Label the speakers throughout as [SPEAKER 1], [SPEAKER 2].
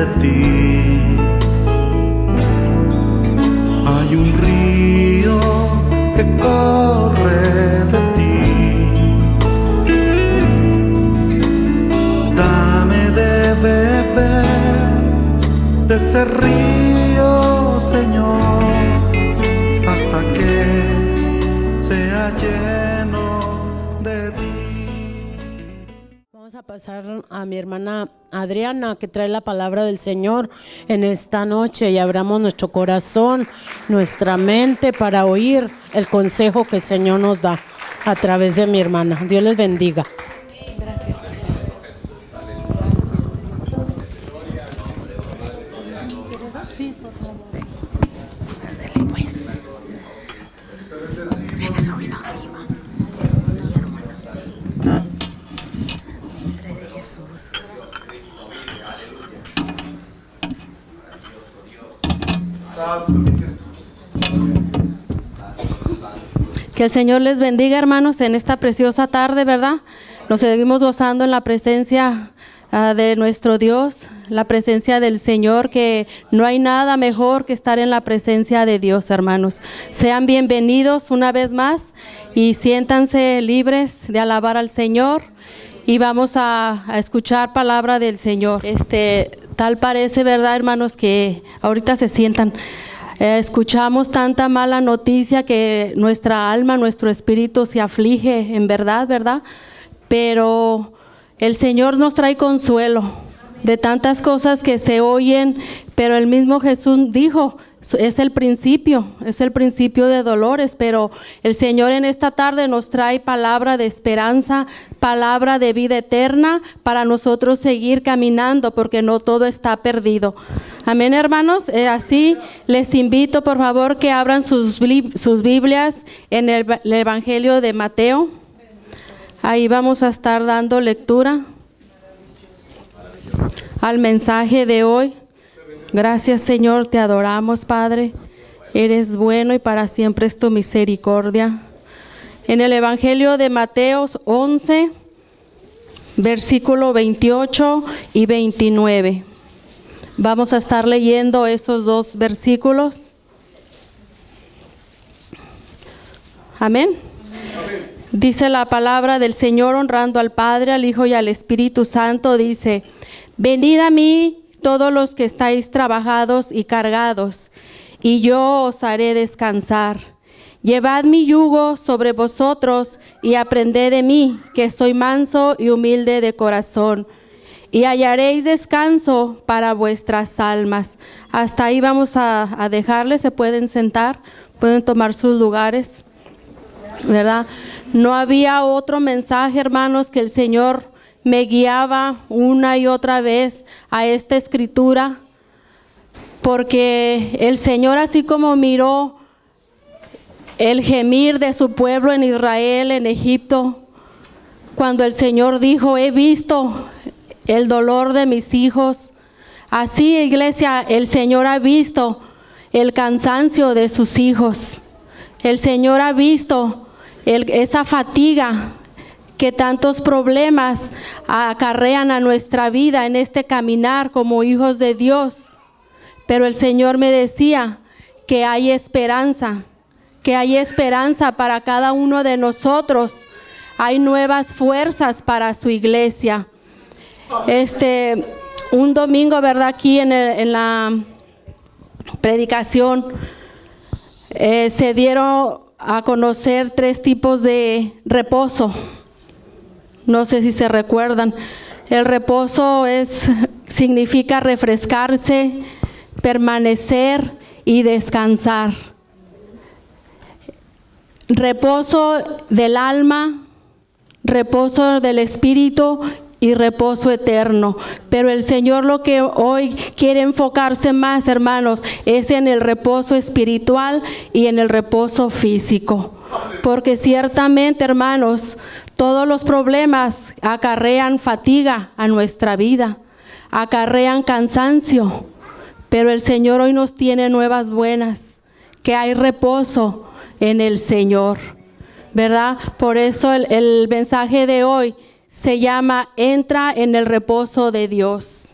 [SPEAKER 1] de ti. Hay un río que corre de ti. Dame de beber de ese río, Señor, hasta que sea lleno de ti.
[SPEAKER 2] Vamos a pasar a mi hermana Adriana, que trae la palabra del Señor en esta noche, y abramos nuestro corazón, nuestra mente para oír el consejo que el Señor nos da a través de mi hermana. Dios les bendiga.
[SPEAKER 3] Gracias, pastor. Sí, por favor. Ándale, pues. Se les ha oído arriba. Mi hermana. Nombre de Jesús. Que el Señor les bendiga, hermanos, en esta preciosa tarde, ¿verdad? Nos seguimos gozando en la presencia de nuestro Dios, la presencia del Señor, que no hay nada mejor que estar en la presencia de Dios, hermanos. Sean bienvenidos una vez más y siéntanse libres de alabar al Señor, y vamos a escuchar palabra del Señor. Tal parece, ¿verdad, hermanos? Que ahorita se sientan. Escuchamos tanta mala noticia que nuestra alma, nuestro espíritu se aflige, en verdad, ¿verdad? Pero el Señor nos trae consuelo de tantas cosas que se oyen, pero el mismo Jesús dijo, es el principio de dolores, pero el Señor en esta tarde nos trae palabra de esperanza, palabra de vida eterna para nosotros seguir caminando, porque no todo está perdido. Amén, hermanos. Así les invito, por favor, que abran sus Biblias en el Evangelio de Mateo. Ahí vamos a estar dando lectura al mensaje de hoy. Gracias, Señor, te adoramos, Padre. Eres bueno y para siempre es tu misericordia. En el Evangelio de Mateo 11, versículo 28 y 29. Vamos a estar leyendo esos dos versículos. Amén. Dice la palabra del Señor, honrando al Padre, al Hijo y al Espíritu Santo, dice: venid a mí todos los que estáis trabajados y cargados, y yo os haré descansar. Llevad mi yugo sobre vosotros y aprended de mí, que soy manso y humilde de corazón, y hallaréis descanso para vuestras almas. Hasta ahí vamos a dejarles. Se pueden sentar, pueden tomar sus lugares, ¿verdad? No había otro mensaje, hermanos, que el Señor me guiaba una y otra vez a esta escritura, porque el Señor, así como miró el gemir de su pueblo en Israel, en Egipto, cuando el Señor dijo: he visto el dolor de mis hijos, así, iglesia, el Señor ha visto el cansancio de sus hijos. El Señor ha visto esa fatiga que tantos problemas acarrean a nuestra vida en este caminar como hijos de Dios. Pero el Señor me decía que hay esperanza para cada uno de nosotros. Hay nuevas fuerzas para su iglesia. Un domingo, ¿verdad? Aquí en la predicación se dieron a conocer 3 tipos de reposo. No sé si se recuerdan. El reposo significa refrescarse, permanecer y descansar. Reposo del alma, reposo del espíritu y reposo eterno. Pero el Señor lo que hoy quiere enfocarse más, hermanos, es en el reposo espiritual y en el reposo físico. Porque ciertamente, hermanos, todos los problemas acarrean fatiga a nuestra vida, acarrean cansancio, pero el Señor hoy nos tiene nuevas buenas, que hay reposo en el Señor, ¿verdad? Por eso el mensaje de hoy se llama: entra en el reposo de Dios.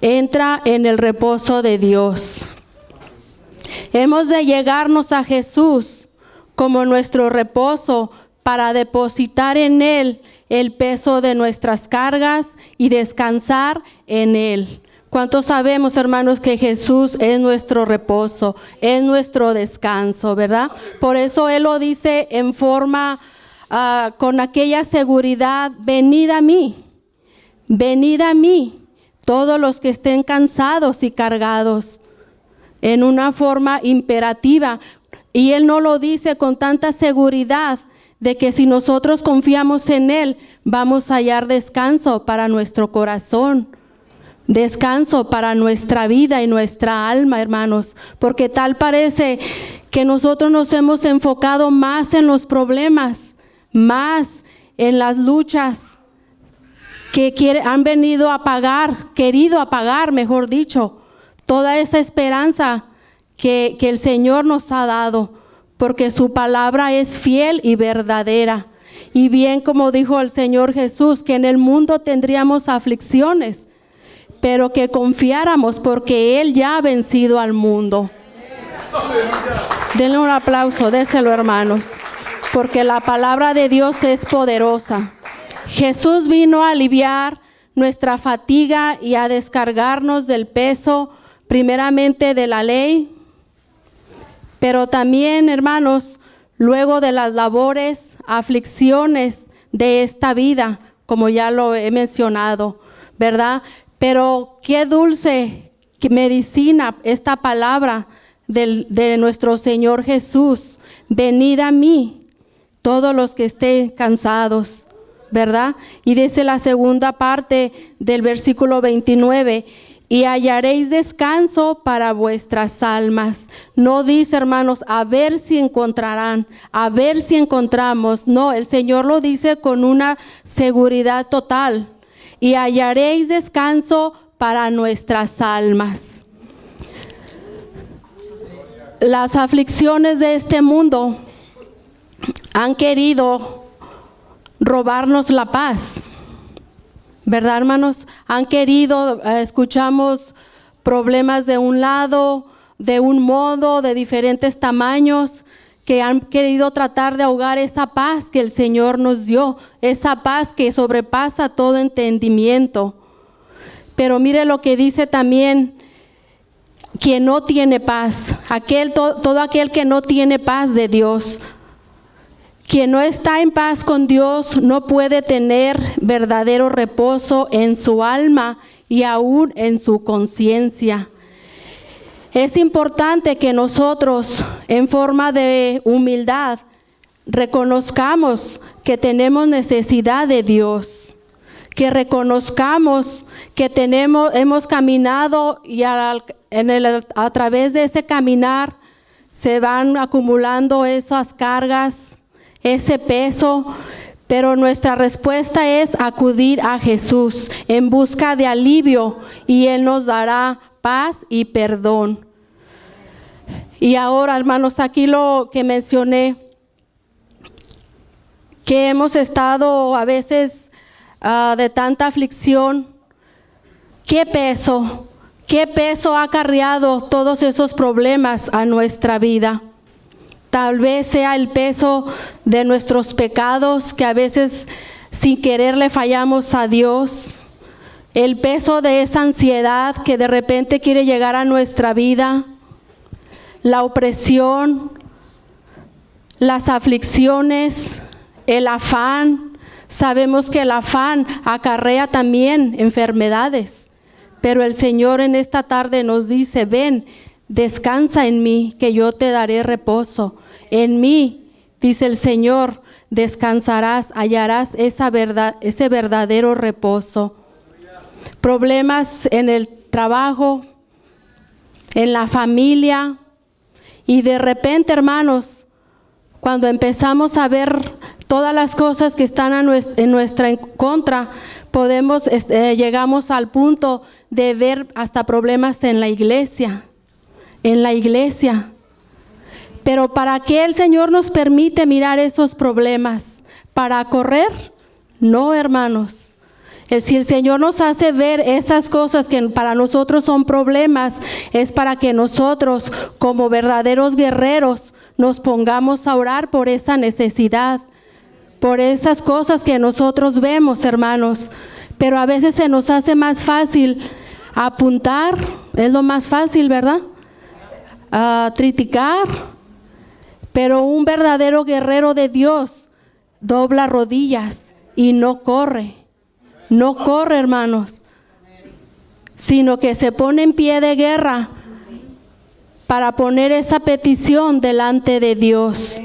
[SPEAKER 3] entra en el reposo de Dios. Hemos de llegarnos a Jesús como nuestro reposo para depositar en Él el peso de nuestras cargas y descansar en Él. ¿Cuántos sabemos, hermanos, que Jesús es nuestro reposo, es nuestro descanso, verdad? Por eso Él lo dice en forma, con aquella seguridad: venid a mí, todos los que estén cansados y cargados, en una forma imperativa. Y Él no lo dice con tanta seguridad de que si nosotros confiamos en Él, vamos a hallar descanso para nuestro corazón, descanso para nuestra vida y nuestra alma, hermanos, porque tal parece que nosotros nos hemos enfocado más en los problemas, más en las luchas que han venido a apagar, querido apagar, mejor dicho, toda esa esperanza que el Señor nos ha dado, porque su palabra es fiel y verdadera. Y bien, como dijo el Señor Jesús, que en el mundo tendríamos aflicciones, pero que confiáramos porque Él ya ha vencido al mundo. Denle un aplauso, déselo, hermanos, porque la palabra de Dios es poderosa. Jesús vino a aliviar nuestra fatiga y a descargarnos del peso, primeramente de la ley, pero también, hermanos, luego de las labores, aflicciones de esta vida, como ya lo he mencionado, ¿verdad? Pero qué dulce medicina esta palabra de nuestro Señor Jesús: venid a mí, todos los que estén cansados, ¿verdad? Y dice la segunda parte del versículo 29, y hallaréis descanso para vuestras almas. No dice, hermanos, a ver si encontrarán, a ver si encontramos. No, el Señor lo dice con una seguridad total. Y hallaréis descanso para nuestras almas. Las aflicciones de este mundo han querido robarnos la paz, ¿verdad, hermanos? Han querido, escuchamos problemas de un lado, de un modo, de diferentes tamaños, que han querido tratar de ahogar esa paz que el Señor nos dio, esa paz que sobrepasa todo entendimiento. Pero mire lo que dice también: quien no tiene paz, todo aquel que no tiene paz de Dios. Quien no está en paz con Dios no puede tener verdadero reposo en su alma y aún en su conciencia. Es importante que nosotros, en forma de humildad, reconozcamos que tenemos necesidad de Dios, que reconozcamos que hemos caminado y a través de ese caminar se van acumulando esas cargas, ese peso, pero nuestra respuesta es acudir a Jesús en busca de alivio y Él nos dará paz y perdón. Y ahora, hermanos, aquí lo que mencioné, que hemos estado a veces de tanta aflicción, ¿qué peso ha acarreado todos esos problemas a nuestra vida? Tal vez sea el peso de nuestros pecados, que a veces sin querer le fallamos a Dios. El peso de esa ansiedad que de repente quiere llegar a nuestra vida. La opresión, las aflicciones, el afán. Sabemos que el afán acarrea también enfermedades. Pero el Señor en esta tarde nos dice: ven, descansa en mí, que yo te daré reposo. En mí, dice el Señor, descansarás, hallarás ese verdadero reposo. Problemas en el trabajo, en la familia, y de repente, hermanos, cuando empezamos a ver todas las cosas que están en nuestra contra, llegamos al punto de ver hasta problemas en la iglesia. Pero ¿para qué el Señor nos permite mirar esos problemas? ¿Para correr? No, hermanos. Si el Señor nos hace ver esas cosas que para nosotros son problemas, es para que nosotros, como verdaderos guerreros, nos pongamos a orar por esa necesidad, por esas cosas que nosotros vemos, hermanos. Pero a veces se nos hace más fácil apuntar, es lo más fácil, ¿verdad? Criticar. Pero un verdadero guerrero de Dios dobla rodillas y no corre. No corre, hermanos, sino que se pone en pie de guerra para poner esa petición delante de Dios.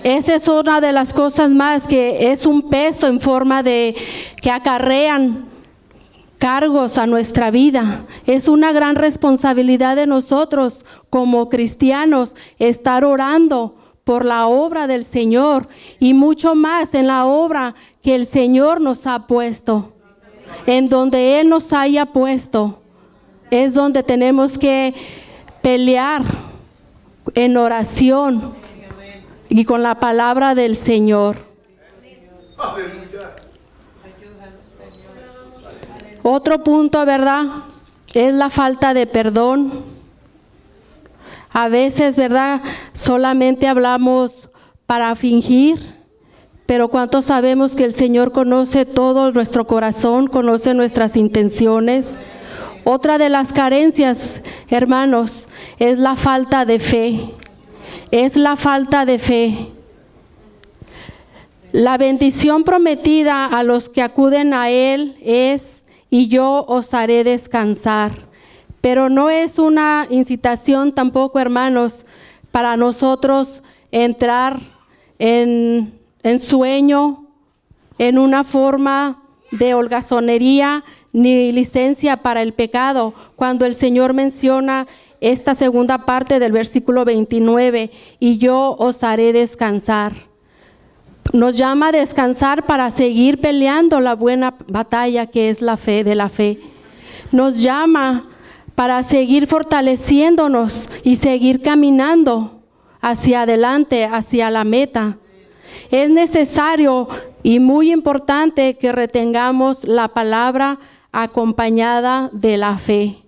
[SPEAKER 3] Esa es una de las cosas más que es un peso en forma de que acarrean cargos a nuestra vida. Es una gran responsabilidad de nosotros como cristianos estar orando por la obra del Señor y mucho más en la obra que el Señor nos ha puesto. En donde Él nos haya puesto, es donde tenemos que pelear en oración y con la palabra del Señor. Otro punto, ¿verdad? Es la falta de perdón. A veces, ¿verdad? Solamente hablamos para fingir. Pero ¿cuántos sabemos que el Señor conoce todo nuestro corazón, conoce nuestras intenciones? Otra de las carencias, hermanos, es la falta de fe. Es la falta de fe. La bendición prometida a los que acuden a Él es: y yo os haré descansar. Pero no es una incitación tampoco, hermanos, para nosotros entrar en sueño, en una forma de holgazanería, ni licencia para el pecado, cuando el Señor menciona esta segunda parte del versículo 29, y yo os haré descansar. Nos llama a descansar para seguir peleando la buena batalla que es la fe de la fe. Nos llama para seguir fortaleciéndonos y seguir caminando hacia adelante, hacia la meta. Es necesario y muy importante que retengamos la palabra acompañada de la fe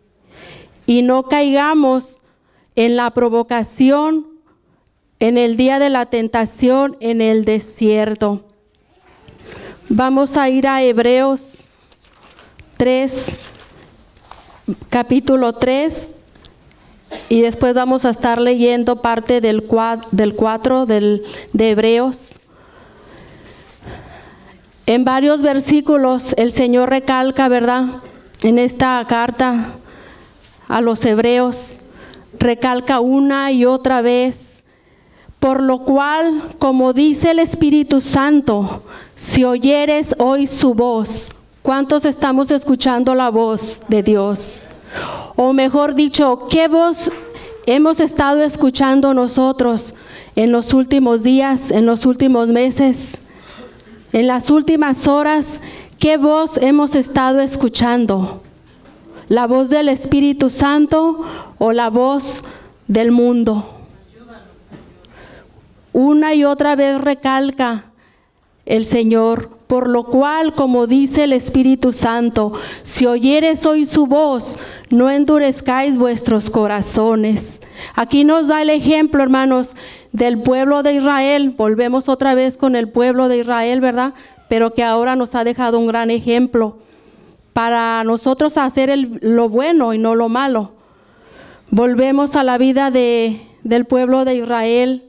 [SPEAKER 3] y no caigamos en la provocación en el día de la tentación en el desierto. Vamos a ir a Hebreos 3, capítulo 3. Y después vamos a estar leyendo parte del 4 de Hebreos. En varios versículos el Señor recalca, ¿verdad? En esta carta a los Hebreos, recalca una y otra vez: por lo cual, como dice el Espíritu Santo, si oyeres hoy su voz. ¿Cuántos estamos escuchando la voz de Dios? O mejor dicho, ¿qué voz hemos estado escuchando nosotros en los últimos días, en los últimos meses, en las últimas horas? ¿Qué voz hemos estado escuchando? ¿La voz del Espíritu Santo o la voz del mundo? Una y otra vez recalca el Señor: por lo cual, como dice el Espíritu Santo, si oyeres hoy su voz, no endurezcáis vuestros corazones. Aquí nos da el ejemplo, hermanos, del pueblo de Israel. Volvemos otra vez con el pueblo de Israel, ¿verdad? Pero que ahora nos ha dejado un gran ejemplo para nosotros hacer lo bueno y no lo malo. Volvemos a la vida del pueblo de Israel,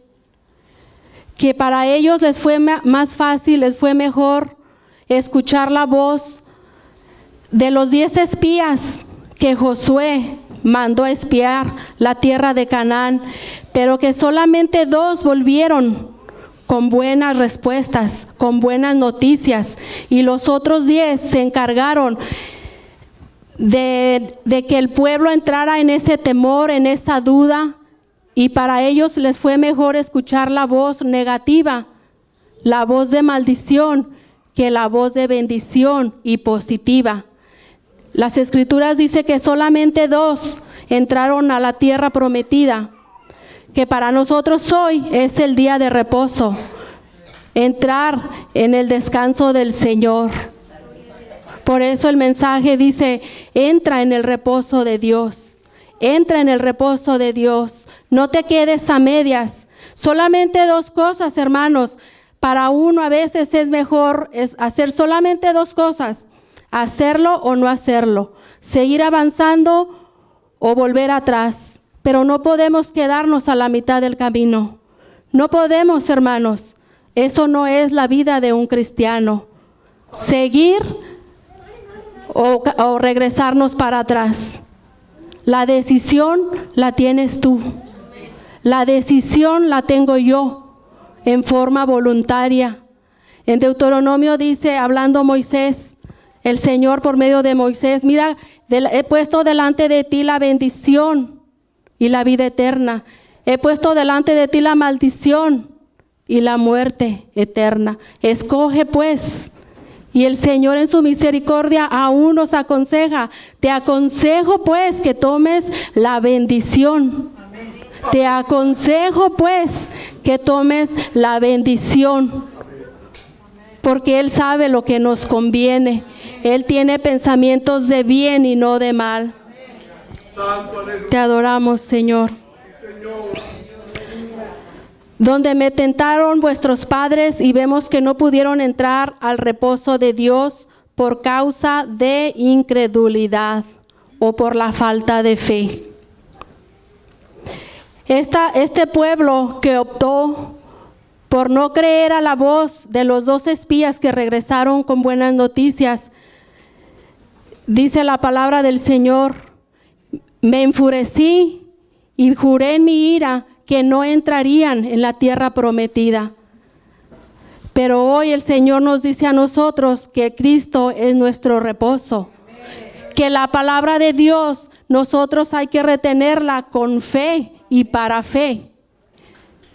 [SPEAKER 3] que para ellos les fue más fácil, les fue mejor escuchar la voz de los 10 espías que Josué mandó a espiar la tierra de Canaán, pero que solamente 2 volvieron con buenas respuestas, con buenas noticias, y los otros 10 se encargaron de que el pueblo entrara en ese temor, en esa duda. Y para ellos les fue mejor escuchar la voz negativa, la voz de maldición, que la voz de bendición y positiva. Las Escrituras dicen que solamente 2 entraron a la tierra prometida, que para nosotros hoy es el día de reposo, entrar en el descanso del Señor. Por eso el mensaje dice, entra en el reposo de Dios. Entra en el reposo de Dios. No te quedes a medias. Solamente dos cosas, hermanos. Para uno a veces es mejor hacer solamente dos cosas. Hacerlo o no hacerlo. Seguir avanzando o volver atrás. Pero no podemos quedarnos a la mitad del camino. No podemos, hermanos. Eso no es la vida de un cristiano. Seguir o regresarnos para atrás. La decisión la tienes tú. La decisión la tengo yo en forma voluntaria. En Deuteronomio dice, hablando Moisés, el Señor por medio de Moisés, mira, he puesto delante de ti la bendición y la vida eterna. He puesto delante de ti la maldición y la muerte eterna. Escoge pues. Y el Señor en su misericordia aún nos aconseja. Te aconsejo pues que tomes la bendición. Te aconsejo pues que tomes la bendición. Porque Él sabe lo que nos conviene. Él tiene pensamientos de bien y no de mal. Te adoramos, Señor. Donde me tentaron vuestros padres y vemos que no pudieron entrar al reposo de Dios por causa de incredulidad o por la falta de fe. Este pueblo que optó por no creer a la voz de los 2 espías que regresaron con buenas noticias, dice la palabra del Señor, me enfurecí y juré en mi ira que no entrarían en la tierra prometida. Pero hoy el Señor nos dice a nosotros que Cristo es nuestro reposo. Que la palabra de Dios nosotros hay que retenerla con fe y para fe.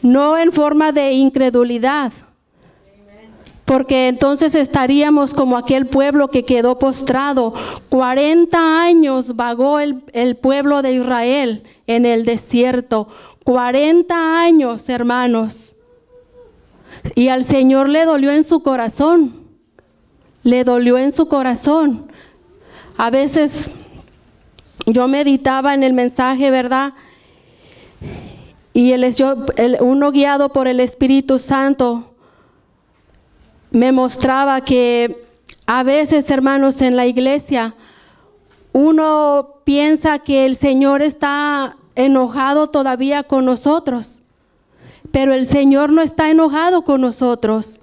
[SPEAKER 3] No en forma de incredulidad. Porque entonces estaríamos como aquel pueblo que quedó postrado. 40 años vagó el pueblo de Israel en el desierto. 40 años, hermanos. Y al Señor le dolió en su corazón. Le dolió en su corazón. A veces yo meditaba en el mensaje, ¿verdad? Y uno guiado por el Espíritu Santo me mostraba que a veces, hermanos, en la iglesia uno piensa que el Señor está enojado todavía con nosotros, pero el Señor no está enojado con nosotros,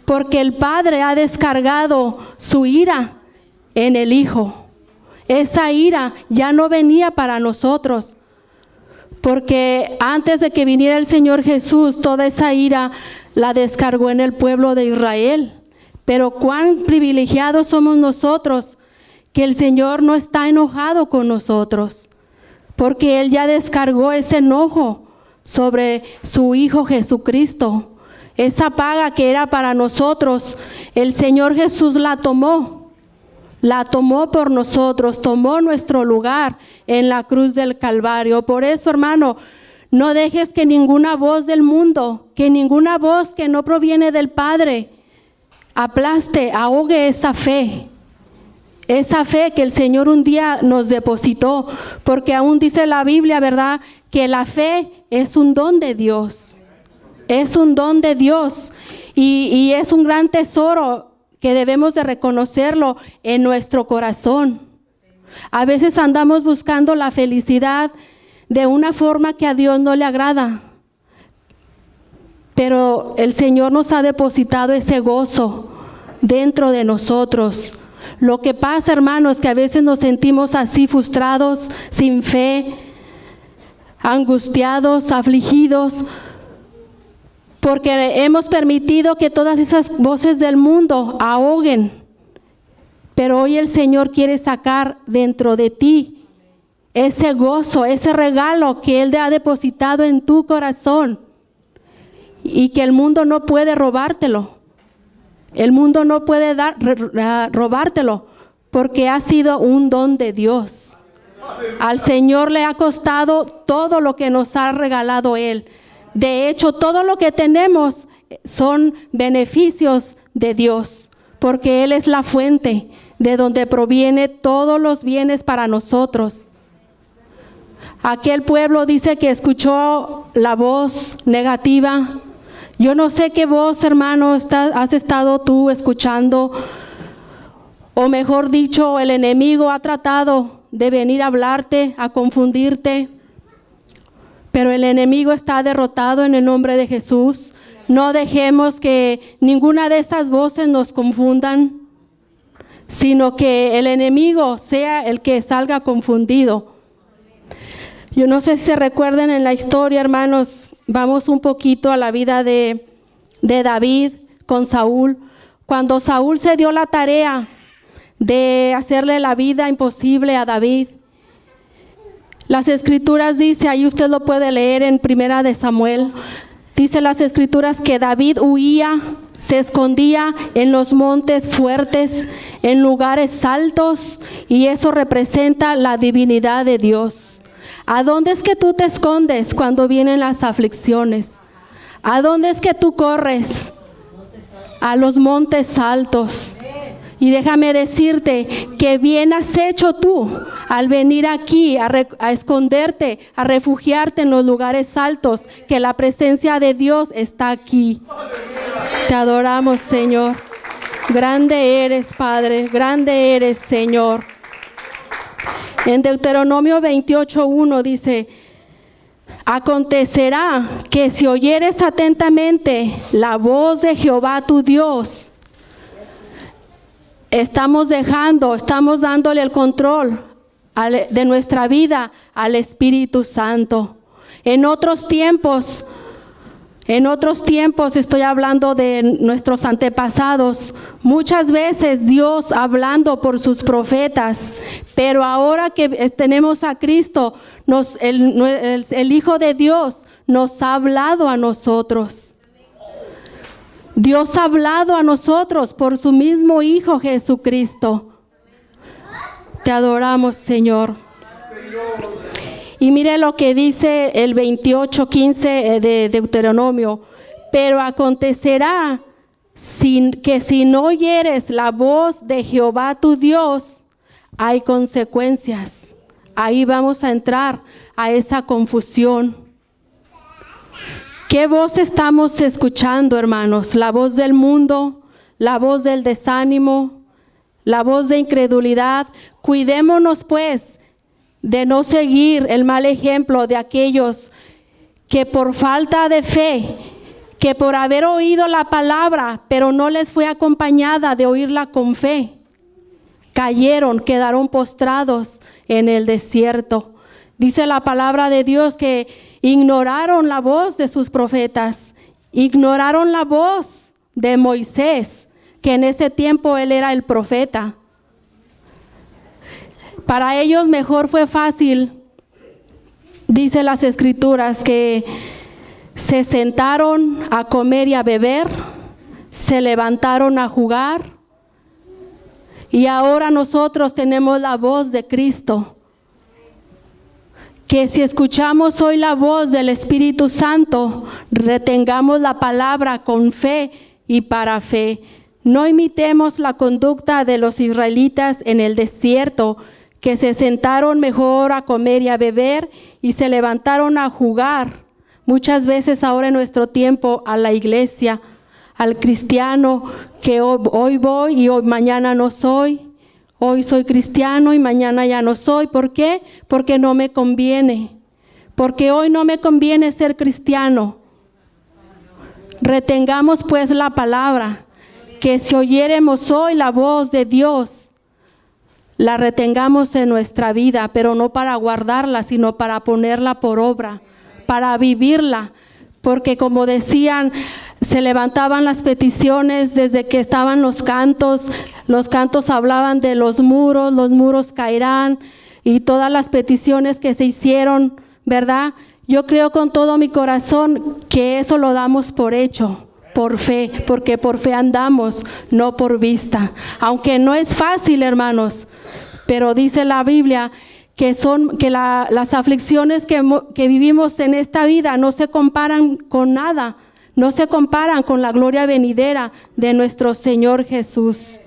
[SPEAKER 3] porque el Padre ha descargado su ira en el Hijo. Esa ira ya no venía para nosotros, porque antes de que viniera el Señor Jesús, toda esa ira la descargó en el pueblo de Israel. Pero cuán privilegiados somos nosotros, que el Señor no está enojado con nosotros, porque Él ya descargó ese enojo sobre su Hijo Jesucristo. Esa paga que era para nosotros, el Señor Jesús la tomó por nosotros, tomó nuestro lugar en la cruz del Calvario. Por eso, hermano, no dejes que ninguna voz del mundo, que ninguna voz que no proviene del Padre, aplaste, ahogue esa fe. Esa fe que el Señor un día nos depositó, porque aún dice la Biblia, ¿verdad?, que la fe es un don de Dios. Es un don de Dios y es un gran tesoro que debemos de reconocerlo en nuestro corazón. A veces andamos buscando la felicidad de una forma que a Dios no le agrada, pero el Señor nos ha depositado ese gozo dentro de nosotros. Lo que pasa, hermanos, que a veces nos sentimos así frustrados, sin fe, angustiados, afligidos, porque hemos permitido que todas esas voces del mundo ahoguen. Pero hoy el Señor quiere sacar dentro de ti ese gozo, ese regalo que Él ha depositado en tu corazón y que el mundo no puede robártelo. El mundo no puede robártelo porque ha sido un don de Dios. Al Señor le ha costado todo lo que nos ha regalado Él. De hecho, todo lo que tenemos son beneficios de Dios, porque Él es la fuente de donde proviene todos los bienes para nosotros. Aquel pueblo dice que escuchó la voz negativa. Yo no sé qué voz, hermano, has estado tú escuchando, o mejor dicho, el enemigo ha tratado de venir a hablarte, a confundirte, pero el enemigo está derrotado en el nombre de Jesús. No dejemos que ninguna de esas voces nos confundan, sino que el enemigo sea el que salga confundido. Yo no sé si se recuerdan en la historia, hermanos, vamos un poquito a la vida de David con Saúl. Cuando Saúl se dio la tarea de hacerle la vida imposible a David, las escrituras dice, ahí usted lo puede leer en Primera de Samuel, dice las escrituras que David huía, se escondía en los montes fuertes, en lugares altos, y eso representa la divinidad de Dios. ¿A dónde es que tú te escondes cuando vienen las aflicciones? ¿A dónde es que tú corres? A los montes altos. Y déjame decirte que bien has hecho tú al venir aquí a esconderte, a refugiarte en los lugares altos, que la presencia de Dios está aquí. Te adoramos, Señor. Grande eres, Padre, grande eres, Señor. En Deuteronomio 28:1 dice: acontecerá que si oyeres atentamente la voz de Jehová tu Dios, estamos dándole el control de nuestra vida al Espíritu Santo. En otros tiempos, estoy hablando de nuestros antepasados, muchas veces Dios hablando por sus profetas, pero ahora que tenemos a Cristo, el Hijo de Dios nos ha hablado a nosotros. Dios ha hablado a nosotros por su mismo Hijo Jesucristo. Te adoramos, Señor. Y mire lo que dice el 28:15 de Deuteronomio: pero acontecerá que si no oyeres la voz de Jehová tu Dios, hay consecuencias. Ahí vamos a entrar a esa confusión. ¿Qué voz estamos escuchando, hermanos? ¿La voz del mundo? ¿La voz del desánimo? ¿La voz de incredulidad? Cuidémonos, pues, de no seguir el mal ejemplo de aquellos que por falta de fe, que por haber oído la palabra, pero no les fue acompañada de oírla con fe, quedaron postrados en el desierto. Dice la palabra de Dios que ignoraron la voz de sus profetas, ignoraron la voz de Moisés, que en ese tiempo él era el profeta. Para ellos mejor fue fácil, dice las escrituras, que se sentaron a comer y a beber, se levantaron a jugar, y ahora nosotros tenemos la voz de Cristo. Que si escuchamos hoy la voz del Espíritu Santo, retengamos la palabra con fe y para fe. No imitemos la conducta de los israelitas en el desierto, que se sentaron mejor a comer y a beber y se levantaron a jugar. Muchas veces ahora en nuestro tiempo a la iglesia, al cristiano, que hoy voy y hoy mañana no soy. Hoy soy cristiano y mañana ya no soy. ¿Por qué? Porque no me conviene. Porque hoy no me conviene ser cristiano. Retengamos pues la palabra, que si oyéremos hoy la voz de Dios, la retengamos en nuestra vida, pero no para guardarla, sino para ponerla por obra, para vivirla. Porque como decían, se levantaban las peticiones desde que estaban los cantos hablaban de los muros caerán, y todas las peticiones que se hicieron, ¿verdad? Yo creo con todo mi corazón que eso lo damos por hecho, por fe, porque por fe andamos, no por vista. Aunque no es fácil, hermanos, pero dice la Biblia que las aflicciones que vivimos en esta vida no se comparan con nada, no se comparan con la gloria venidera de nuestro Señor Jesús.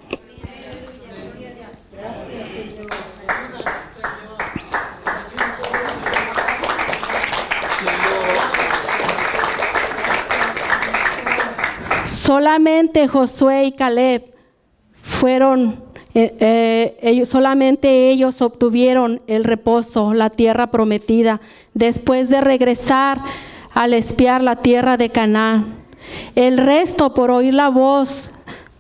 [SPEAKER 3] Solamente Josué y Caleb solamente ellos obtuvieron el reposo, la tierra prometida, después de regresar al espiar la tierra de Canaán. El resto, por oír la voz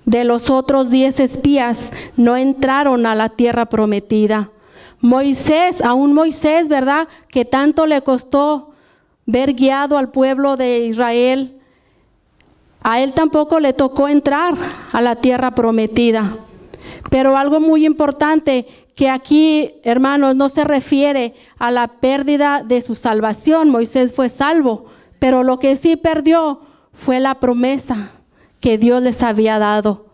[SPEAKER 3] de los otros 10 espías, no entraron a la tierra prometida. Aún Moisés, ¿verdad?, que tanto le costó ver guiado al pueblo de Israel, a él tampoco le tocó entrar a la tierra prometida. Pero algo muy importante, que aquí, hermanos, no se refiere a la pérdida de su salvación. Moisés fue salvo, pero lo que sí perdió fue la promesa que Dios les había dado.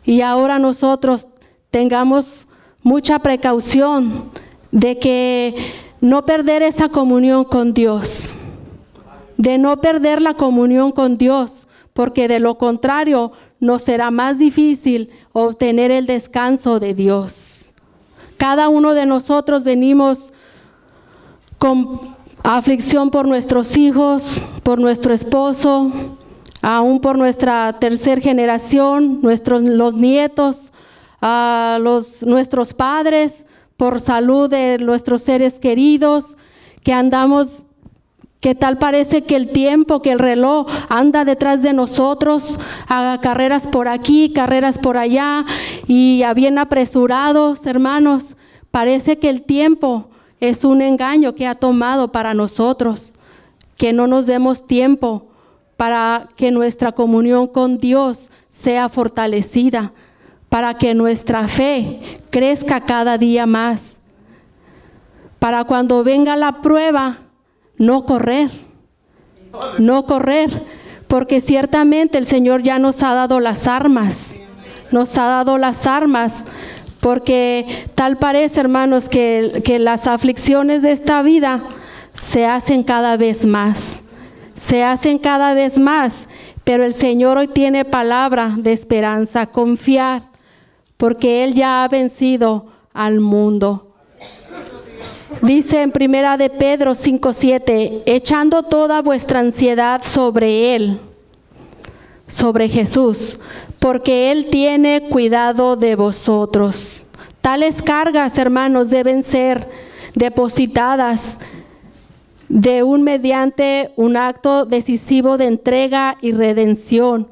[SPEAKER 3] Y ahora nosotros tengamos mucha precaución de que no perder esa comunión con Dios, de no perder la comunión con Dios, porque de lo contrario nos será más difícil obtener el descanso de Dios. Cada uno de nosotros venimos con aflicción por nuestros hijos, por nuestro esposo, aún por nuestra tercera generación, los nietos, nuestros padres, por salud de nuestros seres queridos, que andamos, que tal parece que el tiempo, que el reloj anda detrás de nosotros, a carreras por aquí, carreras por allá, y a bien apresurados, hermanos. Parece que el tiempo es un engaño que ha tomado para nosotros, que no nos demos tiempo para que nuestra comunión con Dios sea fortalecida, para que nuestra fe crezca cada día más, para cuando venga la prueba, no correr, porque ciertamente el Señor ya nos ha dado las armas, porque tal parece, hermanos, que las aflicciones de esta vida se hacen cada vez más, pero el Señor hoy tiene palabra de esperanza, confiar, porque Él ya ha vencido al mundo. Dice en 1 de Pedro 5:7, echando toda vuestra ansiedad sobre Él, sobre Jesús, porque Él tiene cuidado de vosotros. Tales cargas, hermanos, deben ser depositadas mediante un acto decisivo de entrega y redención,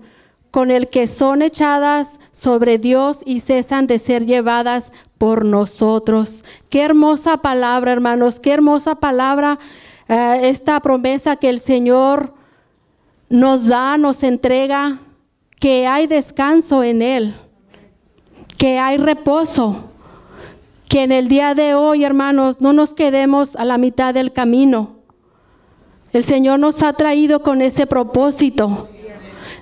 [SPEAKER 3] con el que son echadas sobre Dios y cesan de ser llevadas por nosotros. Qué hermosa palabra, hermanos, qué hermosa palabra, esta promesa que el Señor nos da, nos entrega, que hay descanso en Él, que hay reposo, que en el día de hoy, hermanos, no nos quedemos a la mitad del camino. El Señor nos ha traído con ese propósito,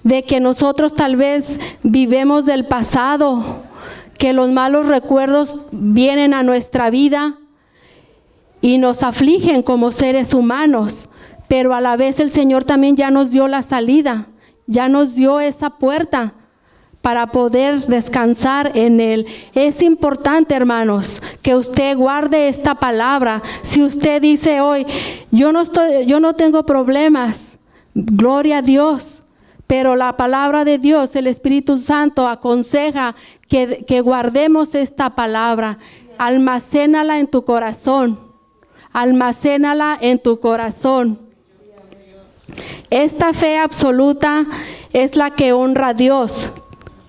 [SPEAKER 3] de que nosotros tal vez vivemos del pasado, que los malos recuerdos vienen a nuestra vida y nos afligen como seres humanos, pero a la vez el Señor también ya nos dio la salida, ya nos dio esa puerta para poder descansar en Él. Es importante, hermanos, que usted guarde esta palabra. Si usted dice hoy, yo no tengo problemas, gloria a Dios. Pero la palabra de Dios, el Espíritu Santo aconseja que guardemos esta palabra. Almacénala en tu corazón. Almacénala en tu corazón. Esta fe absoluta es la que honra a Dios.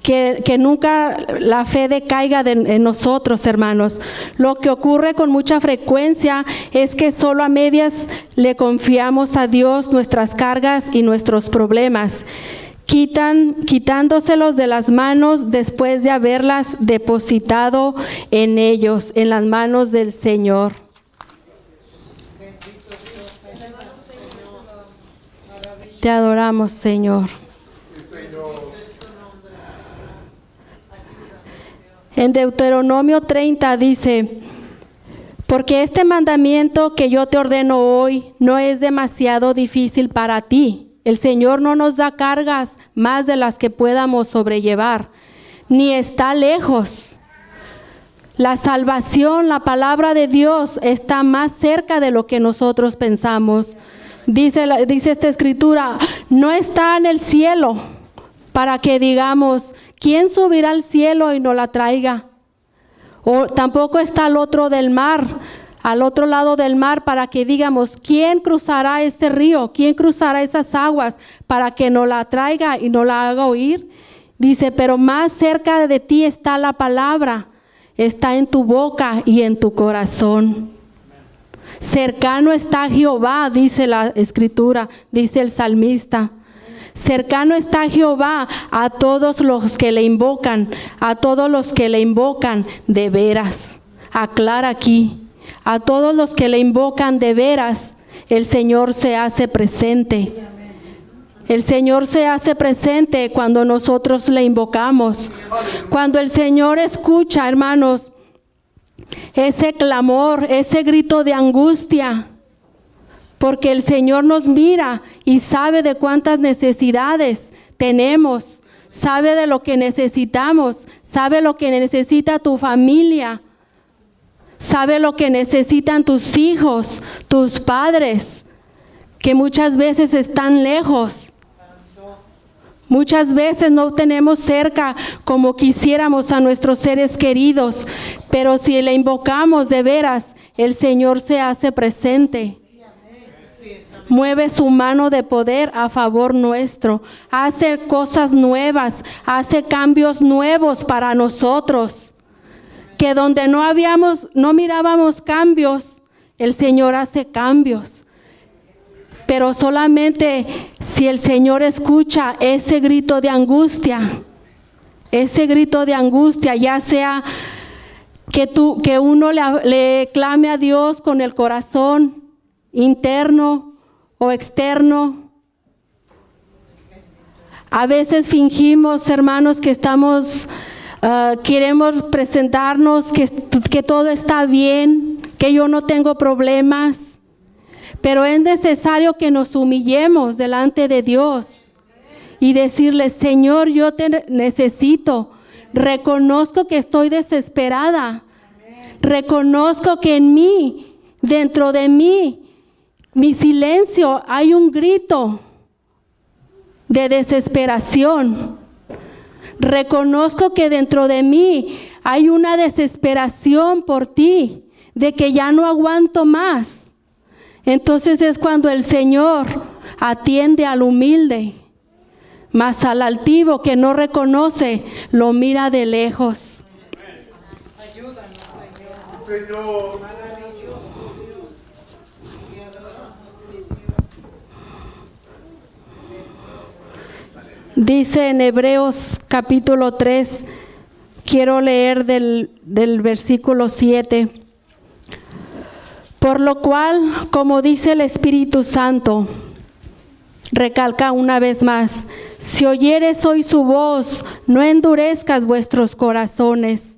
[SPEAKER 3] Que nunca la fe decaiga en nosotros, hermanos. Lo que ocurre con mucha frecuencia es que solo a medias le confiamos a Dios nuestras cargas y nuestros problemas, quitándoselos de las manos después de haberlas depositado en ellos, en las manos del Señor. Te adoramos, Señor. En Deuteronomio 30 dice, porque este mandamiento que yo te ordeno hoy no es demasiado difícil para ti. El Señor no nos da cargas más de las que podamos sobrellevar, ni está lejos. La salvación, la palabra de Dios está más cerca de lo que nosotros pensamos. Dice esta escritura, no está en el cielo, para que digamos, ¿quién subirá al cielo y nos la traiga? O tampoco está al otro lado del mar, para que digamos, ¿quién cruzará este río? ¿Quién cruzará esas aguas para que nos la traiga y nos la haga oír? Dice, pero más cerca de ti está la palabra, está en tu boca y en tu corazón. Cercano está Jehová, dice la Escritura, dice el salmista. Cercano está Jehová a todos los que le invocan, a todos los que le invocan de veras. Aclara aquí, a todos los que le invocan de veras, el Señor se hace presente. El Señor se hace presente cuando nosotros le invocamos. Cuando el Señor escucha, hermanos, ese clamor, ese grito de angustia, porque el Señor nos mira y sabe de cuántas necesidades tenemos, sabe de lo que necesitamos, sabe lo que necesita tu familia, sabe lo que necesitan tus hijos, tus padres, que muchas veces están lejos. Muchas veces no tenemos cerca como quisiéramos a nuestros seres queridos, pero si le invocamos de veras, el Señor se hace presente. Mueve su mano de poder a favor nuestro, hace cosas nuevas, hace cambios nuevos para nosotros. Que donde no mirábamos cambios, el Señor hace cambios. Pero solamente si el Señor escucha ese grito de angustia, ya sea que uno le clame a Dios con el corazón interno o externo. A veces fingimos, hermanos, que queremos presentarnos, que todo está bien, que yo no tengo problemas. Pero es necesario que nos humillemos delante de Dios y decirle, Señor, yo te necesito. Reconozco que estoy desesperada. Reconozco que en mí, dentro de mí, mi silencio, hay un grito de desesperación. Reconozco que dentro de mí hay una desesperación por ti, de que ya no aguanto más. Entonces es cuando el Señor atiende al humilde, mas al altivo que no reconoce, lo mira de lejos.
[SPEAKER 1] Ayúdanos, Señor.
[SPEAKER 3] Dice en Hebreos capítulo 3, quiero leer del versículo 7. Por lo cual, como dice el Espíritu Santo, recalca una vez más, si oyeres hoy su voz, no endurezcas vuestros corazones,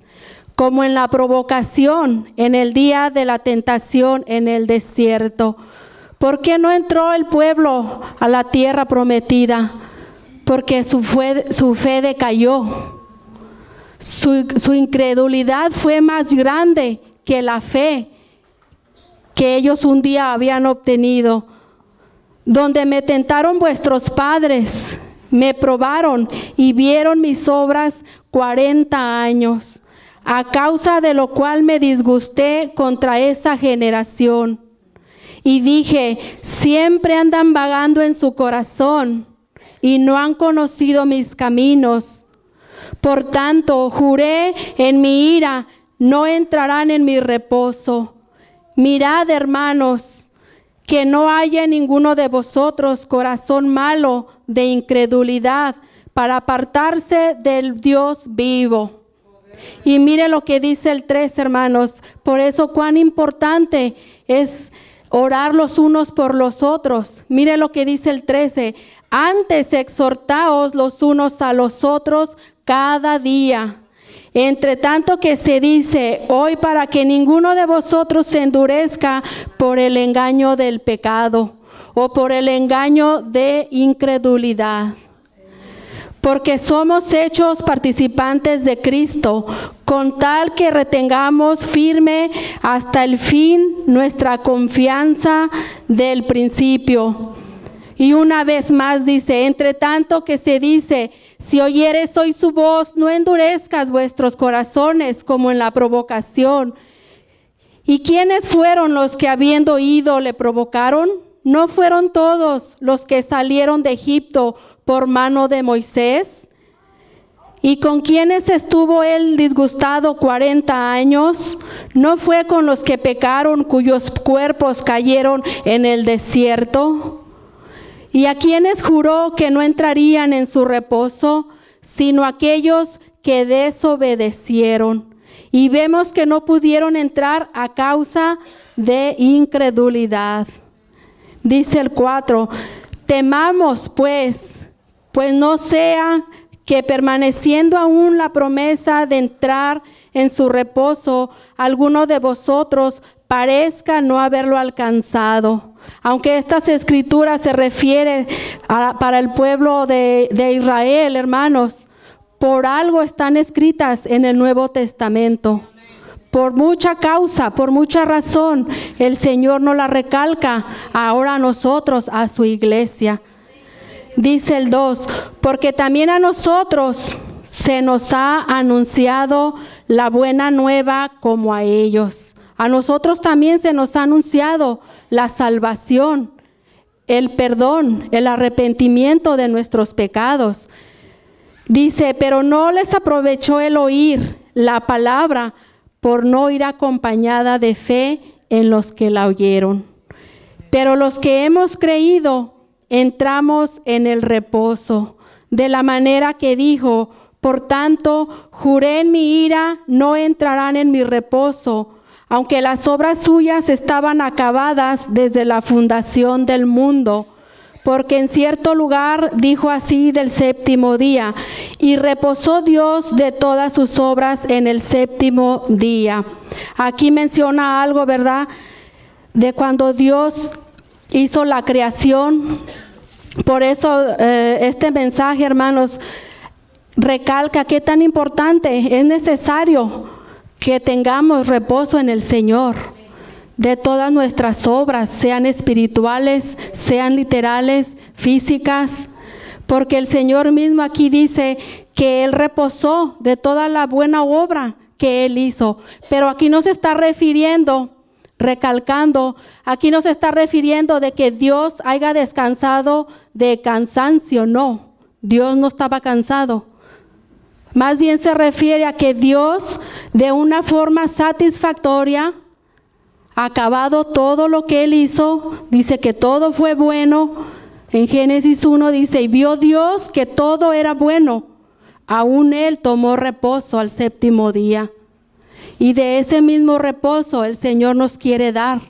[SPEAKER 3] como en la provocación, en el día de la tentación en el desierto. ¿Por qué no entró el pueblo a la tierra prometida? Porque su fe decayó. Su incredulidad fue más grande que la fe que ellos un día habían obtenido. Donde me tentaron vuestros padres, me probaron y vieron mis obras 40 años, a causa de lo cual me disgusté contra esa generación. Y dije, siempre andan vagando en su corazón y no han conocido mis caminos. Por tanto, juré en mi ira, no entrarán en mi reposo. Mirad, hermanos, que no haya en ninguno de vosotros corazón malo de incredulidad para apartarse del Dios vivo. Y mire lo que dice el 3, hermanos. Por eso cuán importante es orar los unos por los otros. Mire lo que dice el 13. Antes exhortaos los unos a los otros cada día. Entre tanto que se dice hoy, para que ninguno de vosotros se endurezca por el engaño del pecado o por el engaño de incredulidad. Porque somos hechos participantes de Cristo, con tal que retengamos firme hasta el fin nuestra confianza del principio. Y una vez más dice, entre tanto que se dice, si oyeres hoy su voz, no endurezcas vuestros corazones como en la provocación. ¿Y quiénes fueron los que habiendo oído le provocaron? ¿No fueron todos los que salieron de Egipto por mano de Moisés? ¿Y con quiénes estuvo él disgustado 40 años? ¿No fue con los que pecaron, cuyos cuerpos cayeron en el desierto? ¿Y a quienes juró que no entrarían en su reposo, sino aquellos que desobedecieron? Y vemos que no pudieron entrar a causa de incredulidad. Dice el 4, temamos pues no sea que permaneciendo aún la promesa de entrar en su reposo, alguno de vosotros parezca no haberlo alcanzado. Aunque estas escrituras se refieren para el pueblo de Israel, hermanos, por algo están escritas en el Nuevo Testamento. Por mucha causa, por mucha razón, el Señor nos la recalca ahora a nosotros, a su iglesia. Dice el 2, porque también a nosotros se nos ha anunciado la buena nueva como a ellos. A nosotros también se nos ha anunciado la salvación, el perdón, el arrepentimiento de nuestros pecados. Dice, pero no les aprovechó el oír la palabra por no ir acompañada de fe en los que la oyeron. Pero los que hemos creído, entramos en el reposo, de la manera que dijo, por tanto, juré en mi ira, no entrarán en mi reposo, aunque las obras suyas estaban acabadas desde la fundación del mundo. Porque en cierto lugar dijo así del séptimo día, y reposó Dios de todas sus obras en el séptimo día. Aquí menciona algo, ¿verdad? De cuando Dios hizo la creación. Por eso este mensaje, hermanos, recalca qué tan importante es necesario que tengamos reposo en el Señor de todas nuestras obras, sean espirituales, sean literales, físicas, porque el Señor mismo aquí dice que Él reposó de toda la buena obra que Él hizo. Pero aquí no se está refiriendo, recalcando, aquí no se está refiriendo de que Dios haya descansado de cansancio, no, Dios no estaba cansado. Más bien se refiere a que Dios de una forma satisfactoria, acabado todo lo que Él hizo, dice que todo fue bueno. En Génesis 1 dice, y vio Dios que todo era bueno, aún Él tomó reposo al séptimo día. Y de ese mismo reposo el Señor nos quiere dar,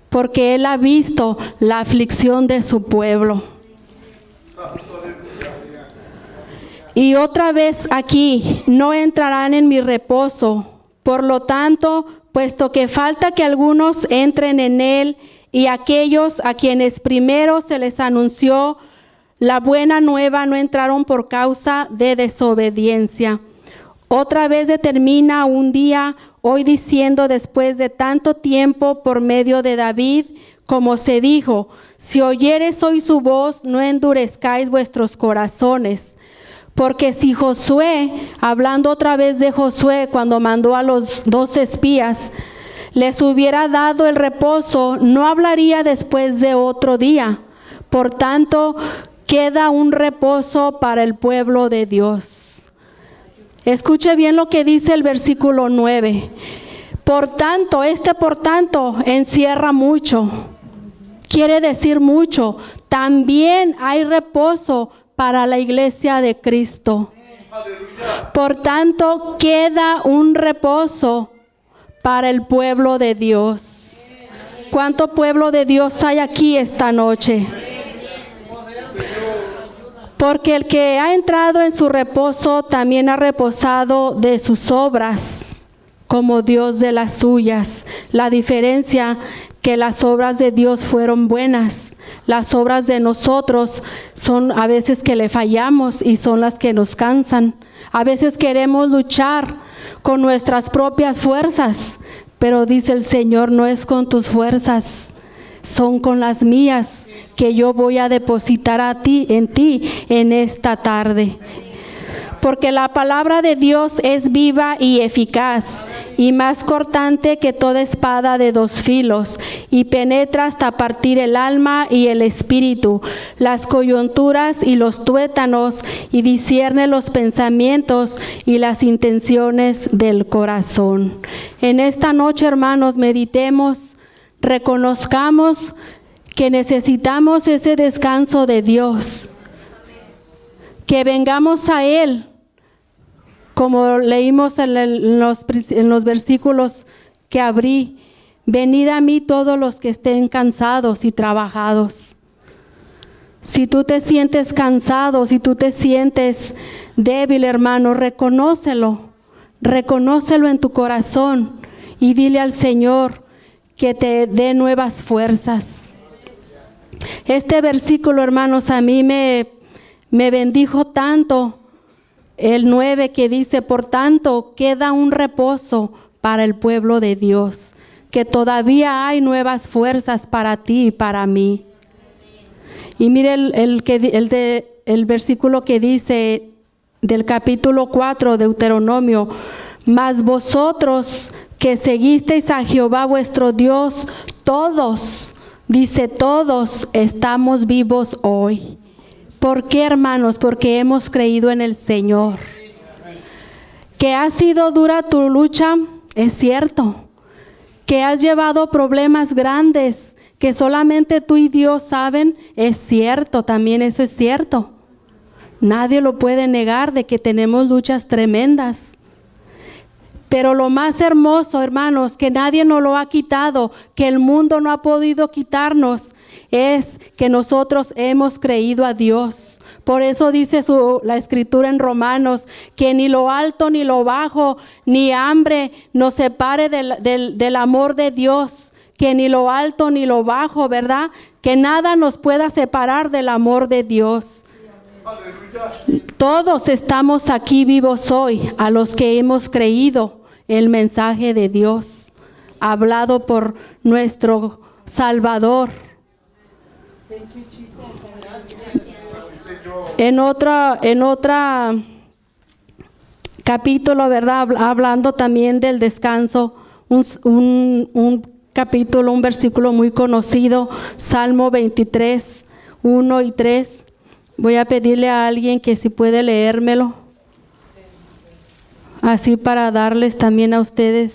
[SPEAKER 3] porque Él ha visto la aflicción de su pueblo. Y otra vez aquí, no entrarán en mi reposo. Por lo tanto, puesto que falta que algunos entren en él, y aquellos a quienes primero se les anunció la buena nueva no entraron por causa de desobediencia. Otra vez determina un día, hoy diciendo después de tanto tiempo por medio de David, como se dijo, si oyeres hoy su voz, no endurezcáis vuestros corazones. Porque si Josué, hablando otra vez de Josué cuando mandó a los 2 espías, les hubiera dado el reposo, no hablaría después de otro día. Por tanto, queda un reposo para el pueblo de Dios. Escuche bien lo que dice el versículo 9. Por tanto, por tanto encierra mucho. Quiere decir mucho. También hay reposo para la iglesia de Cristo. Por tanto, queda un reposo para el pueblo de Dios. ¿Cuánto pueblo de Dios hay aquí esta noche? Porque el que ha entrado en su reposo también ha reposado de sus obras, como Dios de las suyas. La diferencia que las obras de Dios fueron buenas. Las obras de nosotros son a veces que le fallamos y son las que nos cansan. A veces queremos luchar con nuestras propias fuerzas, pero dice el Señor, no es con tus fuerzas, son con las mías que yo voy a depositar en ti en esta tarde. Porque la palabra de Dios es viva y eficaz, y más cortante que toda espada de dos filos, y penetra hasta partir el alma y el espíritu, las coyunturas y los tuétanos, y discierne los pensamientos y las intenciones del corazón. En esta noche, hermanos, meditemos, reconozcamos que necesitamos ese descanso de Dios, que vengamos a Él. Como leímos en los versículos que abrí, venid a mí todos los que estén cansados y trabajados. Si tú te sientes cansado, si tú te sientes débil, hermano, reconócelo en tu corazón y dile al Señor que te dé nuevas fuerzas. Este versículo, hermanos, a mí me bendijo tanto. El 9 que dice, por tanto, queda un reposo para el pueblo de Dios, que todavía hay nuevas fuerzas para ti y para mí. Y mire el versículo que dice del capítulo 4 de Deuteronomio, mas vosotros que seguisteis a Jehová vuestro Dios, todos, dice todos, estamos vivos hoy. ¿Por qué, hermanos? Porque hemos creído en el Señor. Que ha sido dura tu lucha, es cierto. Que has llevado problemas grandes que solamente tú y Dios saben, es cierto, también eso es cierto. Nadie lo puede negar de que tenemos luchas tremendas. Pero lo más hermoso, hermanos, que nadie nos lo ha quitado, que el mundo no ha podido quitarnos, es que nosotros hemos creído a Dios. Por eso dice la Escritura en Romanos, que ni lo alto ni lo bajo, ni hambre nos separe del amor de Dios. Que ni lo alto ni lo bajo, ¿verdad? Que nada nos pueda separar del amor de Dios. Todos estamos aquí vivos hoy, a los que hemos creído el mensaje de Dios, hablado por nuestro Salvador. En otra capítulo, ¿verdad? Hablando también del descanso, un capítulo, un versículo muy conocido, Salmo 23, 1 y 3. Voy a pedirle a alguien que si puede leérmelo, así para darles también a ustedes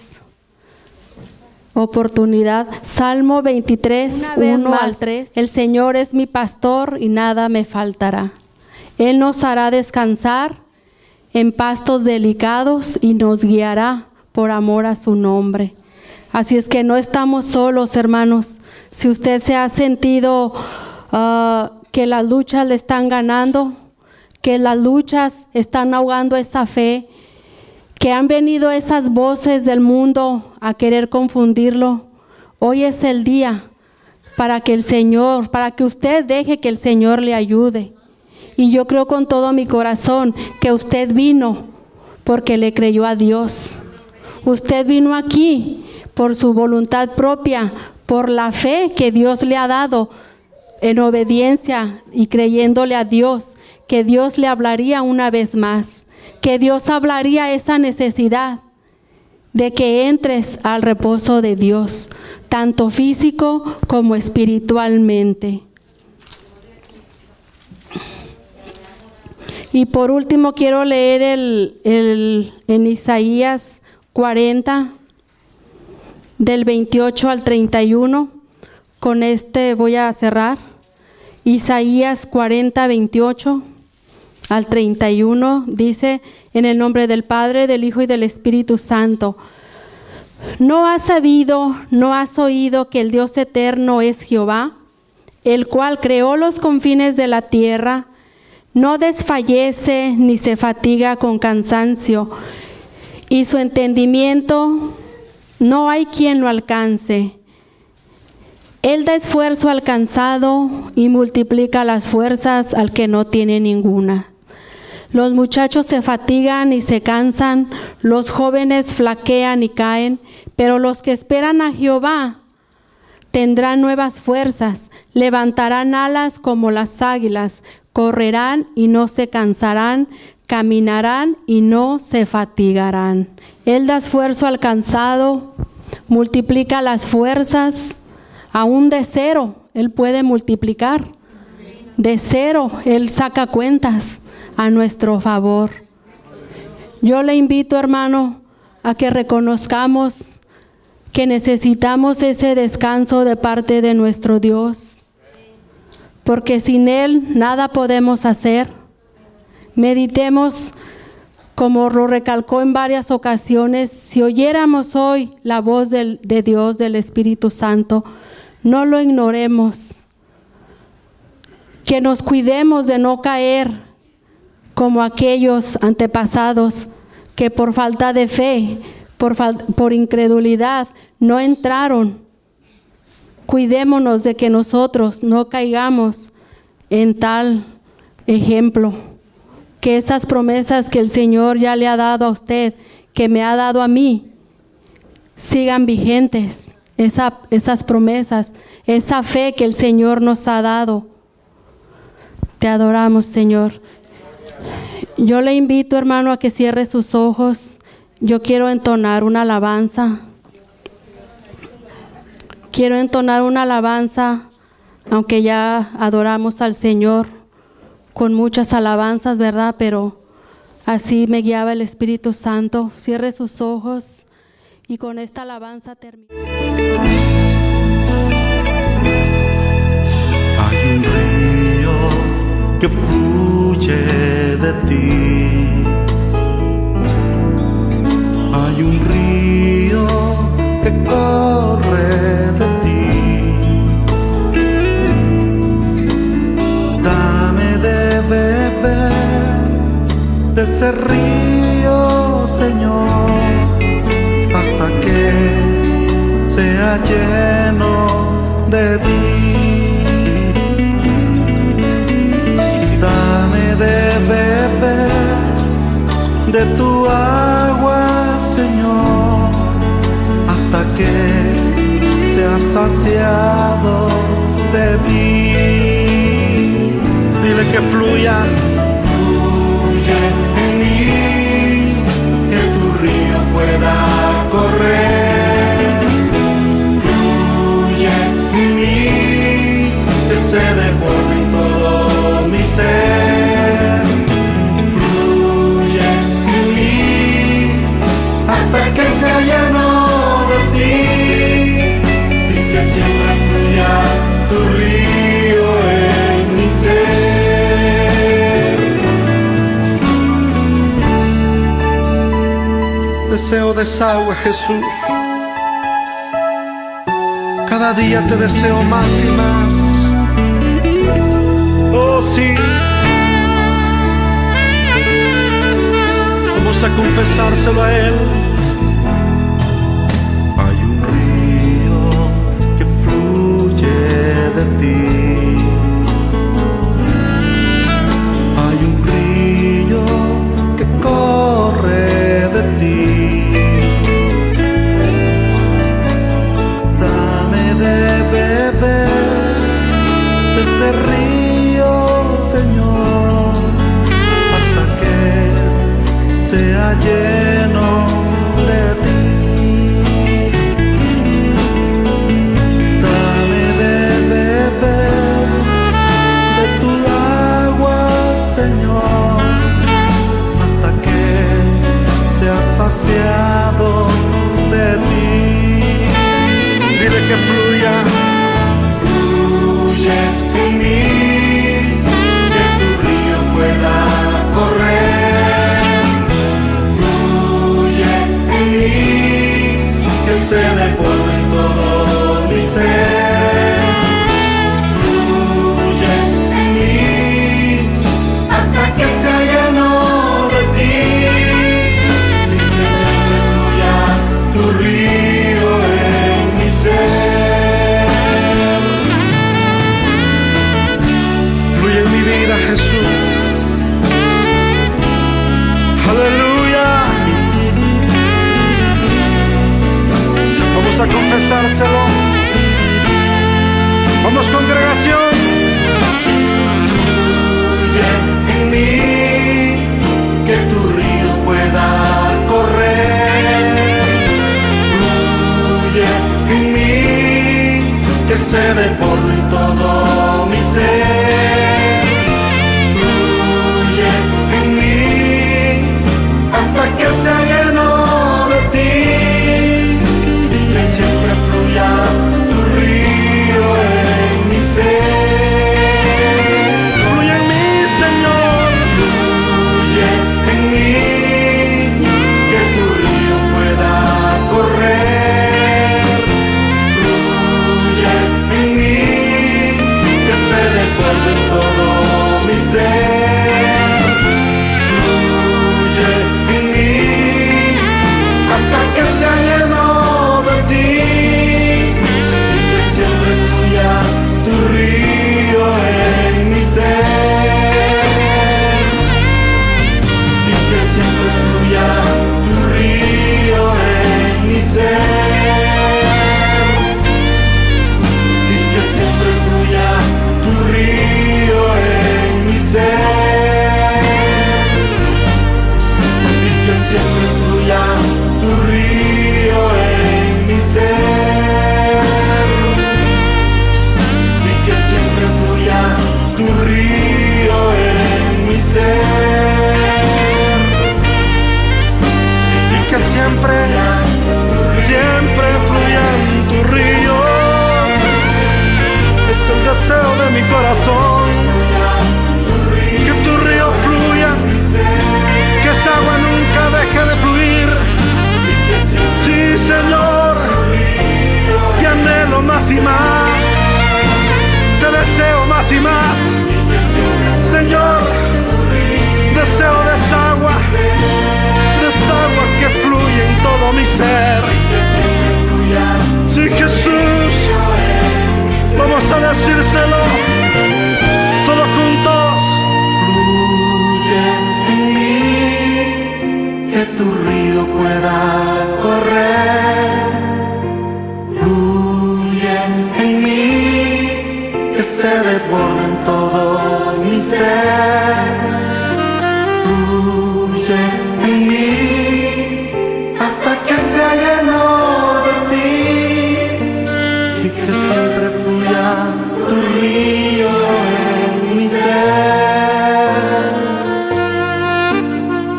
[SPEAKER 3] oportunidad. Salmo 23, 1 al 3. El Señor es mi pastor y nada me faltará. Él nos hará descansar en pastos delicados y nos guiará por amor a su nombre. Así es que no estamos solos, hermanos. Si usted se ha sentido que las luchas le están ganando, que las luchas están ahogando esa fe, que han venido esas voces del mundo a querer confundirlo, hoy es el día para que usted deje que el Señor le ayude. Y yo creo con todo mi corazón que usted vino porque le creyó a Dios. Usted vino aquí por su voluntad propia, por la fe que Dios le ha dado, en obediencia y creyéndole a Dios, que Dios le hablaría una vez más, que Dios hablaría esa necesidad de que entres al reposo de Dios, tanto físico como espiritualmente. Y por último quiero leer en Isaías 40, del 28 al 31. Con este voy a cerrar. Isaías 40, 28 al 31 dice, en el nombre del Padre, del Hijo y del Espíritu Santo. ¿No has sabido, no has oído que el Dios eterno es Jehová, el cual creó los confines de la tierra? No desfallece ni se fatiga con cansancio, y su entendimiento no hay quien lo alcance. Él da esfuerzo al cansado y multiplica las fuerzas al que no tiene ninguna. Los muchachos se fatigan y se cansan, los jóvenes flaquean y caen, pero los que esperan a Jehová Tendrán nuevas fuerzas, levantarán alas como las águilas, correrán y no se cansarán, caminarán y no se fatigarán. Él da esfuerzo al cansado, multiplica las fuerzas, aún de cero Él puede multiplicar. De cero Él saca cuentas a nuestro favor. Yo le invito, hermano, a que reconozcamos que necesitamos ese descanso de parte de nuestro Dios, porque sin Él nada podemos hacer. Meditemos, como lo recalcó en varias ocasiones, si oyéramos hoy la voz de Dios, del Espíritu Santo, no lo ignoremos, que nos cuidemos de no caer como aquellos antepasados que por falta de fe, por incredulidad, no entraron. Cuidémonos de que nosotros no caigamos en tal ejemplo. Que esas promesas que el Señor ya le ha dado a usted, que me ha dado a mí, sigan vigentes. Esas promesas, esa fe que el Señor nos ha dado. Te adoramos, Señor. Yo le invito, hermano, a que cierre sus ojos. Yo quiero entonar una alabanza. Quiero entonar una alabanza, aunque ya adoramos al Señor con muchas alabanzas, ¿verdad? Pero así me guiaba el Espíritu Santo. Cierre sus ojos y con esta alabanza termino.
[SPEAKER 4] Hay un río que fluye de ti. Hay un río que corre de ti. Dame de beber de ese río, Señor, hasta que sea lleno de ti. Dame de beber de tu agua, Señor, hasta que sea saciado de ti. Dile que fluya, fluye en mí, que tu río pueda correr. Fluye en mí, que se desborde en todo mi ser. Fluye en mí, hasta que sea lleno de ti, y que siempre fluya tu río en mi ser. Deseo desagüe, Jesús. Cada día te deseo más y más. Oh, sí. Vamos a confesárselo a Él. Hay un río que fluye de ti. Hay un río que corre de ti. Dame de beber de ese río, Señor, hasta que sea lleno de ti. Dame de beber de tu agua, Señor, hasta que sea saciado de ti. Dile que fluya, fluye en mí, que tu río pueda correr. Fluye en mí, que se desborde en todo mi ser. Fluye en mí, hasta que sea lleno de ti, y que siempre fluya tu río en mi ser. Fluye en mi vida, Jesús. Aleluya. Vamos a confesárselo. siempre fluya tu río en mi ser, y que siempre fluya tu río en mi ser, y que siempre fluya en tu río. Es el deseo de mi corazón, que tu río fluya, que esa agua nunca deje de fluir. Sí, Señor, te anhelo más y más, te deseo más y más. Señor, deseo de esa agua que fluye en todo mi ser. Sí, Jesús, vamos a decírselo todos juntos. Fluye en mí, que tu río pueda correr. Fluye en mí, que se desborde en todo mi ser. Fluye en mí, hasta que sea lleno de ti, y que siempre fluya tu río en mi ser,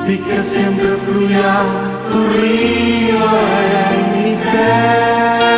[SPEAKER 4] y que siempre fluya tu río en mi ser.